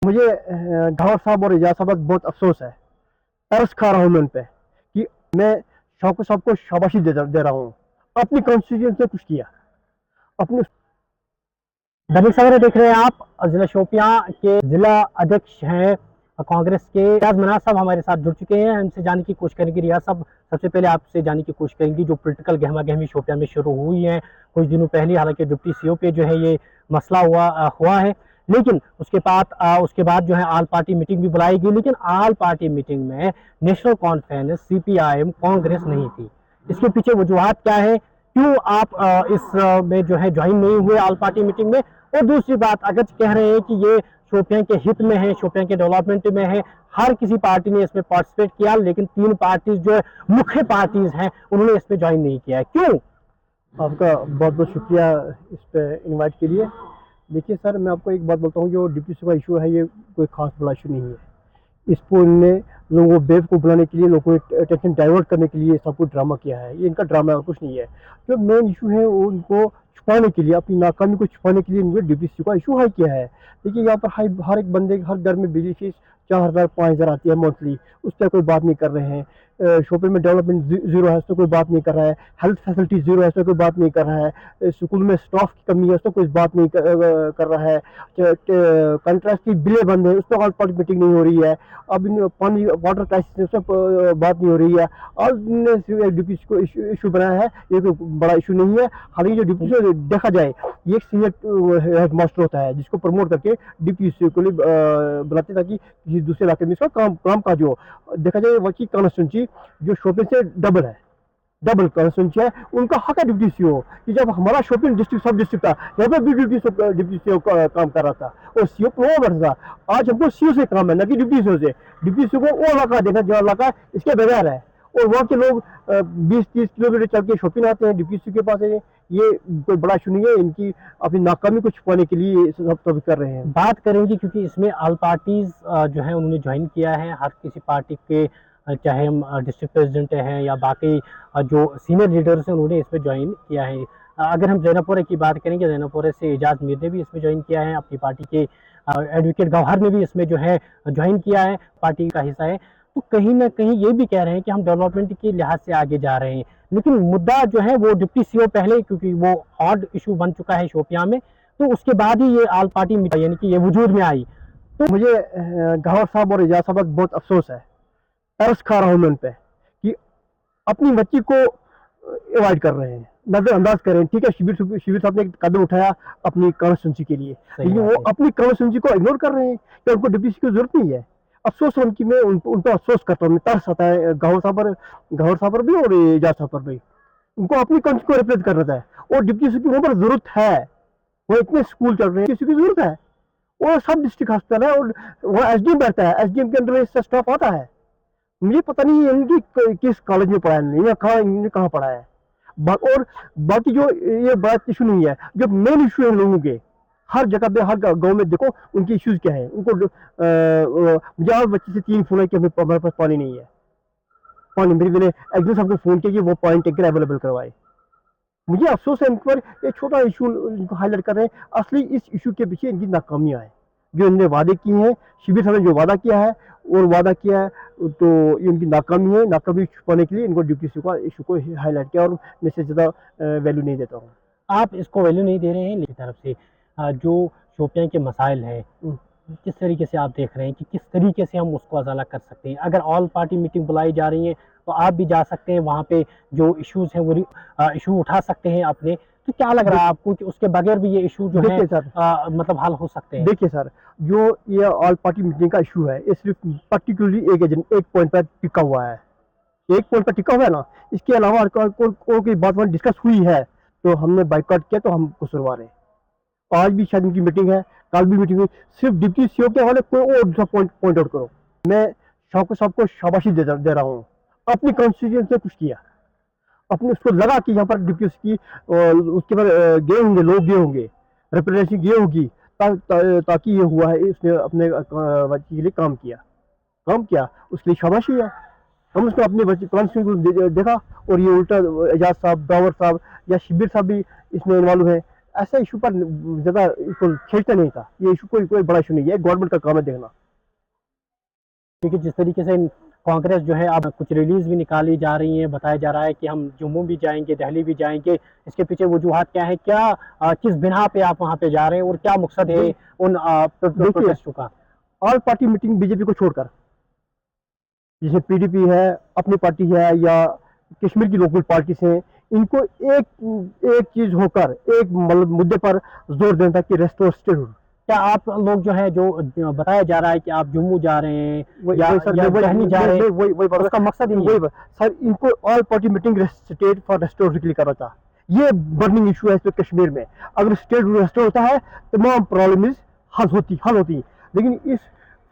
मुझे गौहर साहब और एजाज साहब का बहुत अफसोस है। तरस खा रहा हूँ मैं उन पे कि मैं शौकत साहब को शाबाशी दे रहा हूँ। अपनी कॉन्स्टिट्यूंसी ने कुछ किया अपने। दैनिक सवेरा देख रहे हैं आप। जिला शोपियां के जिला अध्यक्ष हैं कांग्रेस के रियाज मनाज साहब हमारे साथ जुड़ चुके हैं। हमसे जानने की कोशिश करेंगे। रियाज साहब, सबसे पहले आपसे जानने की कोशिश करेंगे जो पॉलिटिकल गहमा गहमी शोपियां में शुरू हुई है कुछ दिनों पहले, हालांकि डिप्टी सीओ पे जो है ये मसला हुआ है, लेकिन उसके बाद जो है आल पार्टी मीटिंग भी बुलाई गई, लेकिन आल पार्टी मीटिंग में नेशनल कॉन्फ्रेंस सीपीआईएम कांग्रेस नहीं थी। इसके पीछे वजूहत क्या है? क्यों आप इस में जो है ज्वाइन नहीं हुए आल पार्टी मीटिंग में? और दूसरी बात, अगर कह रहे हैं कि ये शोपियां के हित में है, शोपियां के डेवलपमेंट में है, हर किसी पार्टी ने इसमें पार्टिसिपेट किया, लेकिन 3 पार्टीज जो मुख्य पार्टीज हैं उन्होंने इसमें ज्वाइन नहीं किया है, क्यों? आपका बहुत बहुत शुक्रिया इस पे इनवाइट के लिए। देखिए सर, मैं आपको एक बात बोलता हूँ, जो डिप्टी का इशू है ये कोई खास बड़ा इशू नहीं है। इसको इनने लोगों को बेवकूफ़ बनाने के लिए, लोगों को अटेंशन डाइवर्ट करने के लिए सब कुछ ड्रामा किया है। ये इनका ड्रामा और कुछ नहीं है। जो मेन इशू है वो उनको छुपाने के लिए, अपनी नाकामी को छुपाने के लिए इन्होंने डीपीसी का इशू हाई किया है। देखिए यहाँ पर हर एक बंदे हर घर में बिजली फीस 4,000 5,000 आती है मंथली, उस पर कोई बात नहीं कर रहे हैं। शोपिंग में डेवलपमेंट जीरो है, उस पर कोई बात नहीं कर रहा है। हेल्थ फैसिलिटी जीरो है, उस पर कोई बात नहीं कर रहा है। स्कूल में स्टाफ की कमी है, उस पर कोई बात नहीं कर रहा है। कंट्रास्ट की बिलें बंद है, उस पर ऑल पार्टी मीटिंग नहीं हो रही है। अब इन पानी वाटर क्राइसिस है, उस पर बात नहीं हो रही है। और इनने डीपीसी को इशू बनाया है, ये कोई बड़ा इशू नहीं है। हालांकि जो डीपीसी देखा जाए, ये एक सीनियर हेड मास्टर होता है जिसको प्रमोट करके डीपीसी को लिए बनाते, ताकि किसी दूसरे इलाके में इसका काम काज हो। देखा जाए वकी कॉन्स्टिट्यूंसी जो शोपिंग से डबल कॉन्स्टिट्यूंसी है, उनका हक है डिप्टी सीओ कि जब हमारा शोपिंग डिस्ट्रिक्ट सब डिस्ट्रिक्ट था, यहाँ पर भी डिप्टी सीओ काम कर रहा था और सीओ प्रो बैठा था। आज हमको सीओ से काम है, न कि डिप्टी सीओ से। डिप्टी सीओ को वो इलाका देखना जो इलाका इसके बगैर है, और वहाँ के लोग 20-30 किलोमीटर चल के शॉपिंग आते हैं, डिप्टी सीओ के पास है। ये कोई बड़ा इशू नहीं है। इनकी अपनी नाकामी को छुपाने के लिए सब कर रहे हैं। बात करेंगे क्योंकि इसमें ऑल पार्टीज जो है उन्होंने ज्वाइन किया है। हर किसी पार्टी के चाहे हम डिस्ट्रिक्ट प्रेसिडेंट हैं या बाकी जो सीनियर लीडर्स हैं उन्होंने इसमें ज्वाइन किया है। अगर हम जैनापुरा की बात करेंगे, जैनापुरा से एजाज मीर ने भी इसमें ज्वाइन किया है, अपनी पार्टी के एडवोकेट गौहर ने भी इसमें जो है ज्वाइन किया है, पार्टी का हिस्सा है। तो कहीं ना कहीं ये भी कह रहे हैं कि हम डेवलपमेंट के लिहाज से आगे जा रहे हैं, लेकिन मुद्दा जो है वो डिप्टी सीओ पहले, क्योंकि वो हॉट इशू बन चुका है शोपियां में, तो उसके बाद ही ये आल पार्टी यानी कि ये वजूद में आई। तो मुझे गौहर साहब और एजाज साहब का बहुत अफसोस है। तरस खा रहा हूँ मैं उन पे कि अपनी बच्ची को अवॉइड कर रहे हैं, नजरअंदाज कर रहे हैं। ठीक है, शिविर साहब ने एक कदम उठाया अपनी कॉन्स्टिट्यूंसी के लिए, लेकिन वो अपनी कॉन्स्टिट्यूंसी को इग्नोर कर रहे हैं कि उनको डीपीसी की जरूरत नहीं है। अफसोस है उनकी, मैं उन पर अफसोस करता हूँ, तरस आता है गौहर साहब पर भी और एजाज साहब पर भी। उनको अपनी कंट्री को रिप्रेजेंट करना है, और डीपीसी की वहां पर जरूरत है। वो इतने स्कूल चल रहे हैं, किसी की जरूरत है। वो सब डिस्ट्रिक्ट हॉस्पिटल है, और वहाँ एसडीएम बैठता है, एसडीएम के अंदर इसका स्टाफ आता है। मुझे पता नहीं है इनकी किस कॉलेज में पढ़ा है, नहीं या कहाँ इन्होंने कहाँ पढ़ा है। और बाकी जो ये बात इशू नहीं है, जो मेन इशू है लोगों के, हर जगह पे हर गांव में देखो उनके इश्यूज क्या है। उनको मुझे और बच्चे से 3 फोन है कि हमारे पास पानी नहीं है। पानी मैंने एकदम सबको फोन किया कि वो पॉइंट टैंकर अवेलेबल करवाए। मुझे अफसोस है इन पर, ये छोटा इशू इनको हाईलाइट कर रहे हैं। असली इस इशू के पीछे इनकी नाकामियां हैं, जो इन्होंने वादे किए हैं। शिविर साहब ने जो वादा किया है और वादा किया है, तो ये उनकी नाकामी है। नाकामी छुपाने के लिए इनको ड्यूटी का इशू को हाईलाइट किया, और मैं इससे ज़्यादा वैल्यू नहीं देता हूँ। आप इसको वैल्यू नहीं दे रहे हैं, लेकिन तरफ से जो शोपियां के मसाइल हैं, किस तरीके से आप देख रहे हैं कि किस तरीके से हम उसको अजाला कर सकते हैं? अगर ऑल पार्टी मीटिंग बुलाई जा रही है तो आप भी जा सकते हैं वहाँ पे, जो इश्यूज हैं वो इशू उठा सकते हैं अपने। तो क्या लग रहा है आपको कि उसके बगैर भी ये इशू जो है देखिए सर, मतलब हल हो सकते हैं? देखिए सर, जो ये ऑल पार्टी मीटिंग का इशू है, ये सिर्फ पर्टिकुलरली एक पॉइंट पर टिका हुआ है। एक पॉइंट पर टिका हुआ है ना, इसके अलावा कोई बात डिस्कस हुई है तो हमने बाइकआउट किया, तो हम कसूरवार हैं। आज भी शायद इनकी मीटिंग है, कल भी मीटिंग हुई। सिर्फ डिप्टी सीओ के हवाले कोई और दूसरा पॉइंट आउट करो। मैं शौकत साहब को शाबाशी दे रहा हूँ। अपनी कॉन्स्टिट्यूंसी ने कुछ किया, अपने उसको लगा कि यहाँ पर डिप्टी की उसके बाद गए होंगे, लोग गए होंगे, रिप्रेजेंटेशन गए होगी, ताकि ये हुआ है। इसने अपने बच्चे के लिए काम किया, उसके लिए शाबाशी है। हम उसको अपने बच्चे कॉन्स्टिट्यूंसी को देखा, और ये उल्टा एजाज साहब, डावर साहब या शिबिर साहब भी इसमें इन्वॉल्व है। ऐसा इशू पर ज़्यादा इसको खींचता नहीं था। ये इशू कोई बड़ा इशू नहीं है, गवर्नमेंट का काम है देखना। क्योंकि जिस तरीके से कांग्रेस जो है अब कुछ रिलीज भी निकाली जा रही है, बताया जा रहा है कि हम जम्मू भी जाएंगे, दिल्ली भी जाएंगे, इसके पीछे वजूहत क्या है, क्या किस बिना पे आप वहां पे जा रहे हैं और क्या मकसद है उन प्रोटेस्टों का? ऑल पार्टी मीटिंग बीजेपी को छोड़कर, जैसे पीडीपी है, अपनी पार्टी है, या कश्मीर की लोकल पार्टीज हैं, इनको एक चीज होकर, एक मतलब मुद्दे पर जोर देना था कि रेस्टोर स्टेटहुड। क्या आप लोग जो है, जो बताया जा रहा है कि आप जम्मू जा रहे हैं या दिल्ली जा रहे हैं, उसका मकसद ही वही सर, इनको all party meeting state for restore के लिए करना था। ये बर्निंग इशू है इस पे कश्मीर में। अगर स्टेट रेस्टोर होता है तमाम प्रॉब्लम हल होती। लेकिन इस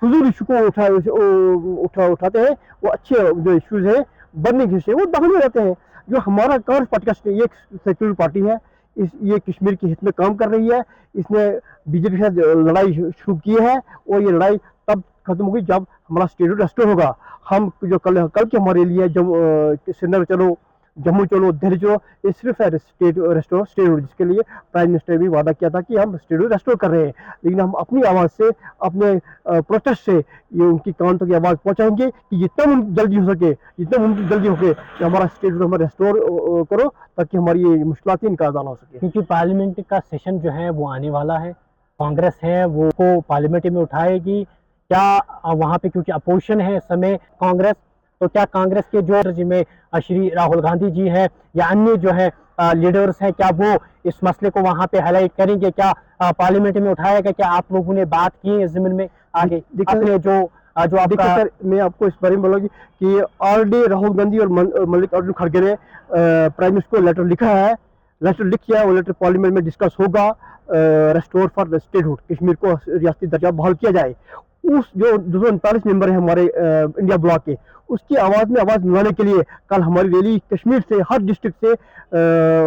फजूल इशू को उठाते हैं। वो अच्छे जो इश्यूज हैं, बर्निंग इशू है, वो दखल में रहते हैं। जो हमारा कांग्रेस पार्टी का ये सेक्युलर पार्टी है, ये कश्मीर के हित में काम कर रही है। इसने बीजेपी के साथ लड़ाई शुरू की है, और ये लड़ाई तब खत्म होगी जब हमारा स्टेट रेस्टोर होगा। हम जो कल के हमारे लिए श्रीनगर चलो, जम्मू चलो, दिल्ली चलो, ये सिर्फ है स्टेट रेस्टोर, जिसके लिए प्राइम मिनिस्टर ने भी वादा किया था कि हम स्टेट रेस्टोर कर रहे हैं। लेकिन हम अपनी आवाज़ से, अपने प्रोटेस्ट से ये उनकी कान तक आवाज़ पहुंचाएंगे कि जितना जल्दी हो सके, जितना मुमकिन जल्दी हो सके, कि हमारा स्टेट हमारा रेस्टोर करो, ताकि हमारी ये मुश्किलात इनका हल हो सके। क्योंकि पार्लियामेंट का सेशन जो है वो आने वाला है, कांग्रेस है वो को पार्लियामेंट में उठाएगी क्या वहां पे, क्योंकि अपोजिशन है इस समय कांग्रेस, तो क्या कांग्रेस के जो जिसमें श्री राहुल गांधी जी है या अन्य जो है लीडर्स हैं, क्या वो इस मसले को वहां पे हाईलाइट करेंगे, क्या पार्लियामेंट में उठाएगा? क्या आप लोगों ने बात की है इस जमीन में आगे अपने जो आपका? सर, मैं आपको इस बारे में बोलूँगी कि ऑलरेडी राहुल गांधी और मल्लिकार्जुन खड़गे ने प्राइम मिनिस्टर को लेटर लिखा है। लेटर लिख किया, वो लेटर पार्लियामेंट में डिस्कस होगा। रेस्टोर फॉर स्टेटहुड, कश्मीर को रियासती दर्जा बहाल किया जाए। उस जो 239 मेंबर है हमारे इंडिया ब्लॉक के, उसकी आवाज़ में आवाज़ मिलाने के लिए कल हमारी रैली कश्मीर से, हर डिस्ट्रिक्ट से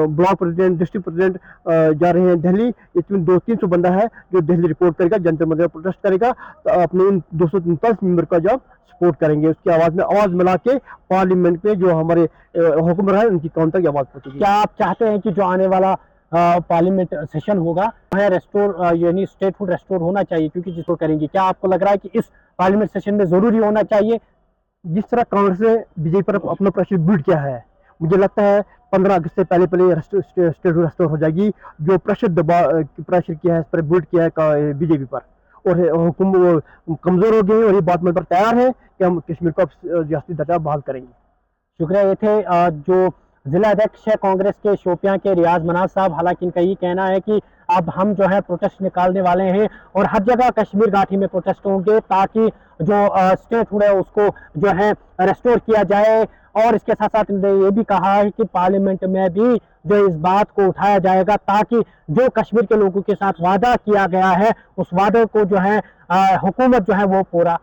ब्लॉक प्रेसिडेंट, डिस्ट्रिक्ट प्रेसिडेंट जा रहे हैं दिल्ली। इसमें 200-300 बंदा है जो दिल्ली रिपोर्ट करेगा, जंतर मंतर प्रोटेस्ट करेगा, तो अपने उन 239 मेंबर का जब सपोर्ट करेंगे, उसकी आवाज़ में आवाज़ मिला के पार्लियामेंट में जो हमारे हुक्मरान है उनकी कान तक आवाज़ पहुंचेगी। क्या आप चाहते हैं कि जो आने वाला पार्लियामेंट सेशन होगा वह रेस्टोर यानी स्टेटहुड रेस्टोर होना चाहिए, क्योंकि जिसको करेंगे, क्या आपको लग रहा है कि इस पार्लियामेंट सेशन में जरूरी होना चाहिए? जिस तरह कांग्रेस ने बीजेपी पर अपना प्रेशर बिल्ड किया है, मुझे लगता है 15 अगस्त से पहले स्टेट रेस्टोर हो जाएगी। जो प्रेशर किया है, इस पर बिल्ड किया है बीजेपी पर, और हुकुम कमजोर हो गए, और ये बात मिलकर तैयार है कि हम कश्मीर को रियासती दर्जा बहाल करेंगे। शुक्रिया। ये थे जो जिला अध्यक्ष है कांग्रेस के शोपियां के रियाज मनाज साहब। हालांकि इनका ये कहना है कि अब हम जो है प्रोटेस्ट निकालने वाले हैं और हर जगह कश्मीर घाटी में प्रोटेस्ट होंगे, ताकि जो स्टेटहुड है उसको जो है रेस्टोर किया जाए। और इसके साथ साथ इन्होंने ये भी कहा है कि पार्लियामेंट में भी जो इस बात को उठाया जाएगा, ताकि जो कश्मीर के लोगों के साथ वादा किया गया है उस वादे को जो है हुकूमत जो है वो पूरा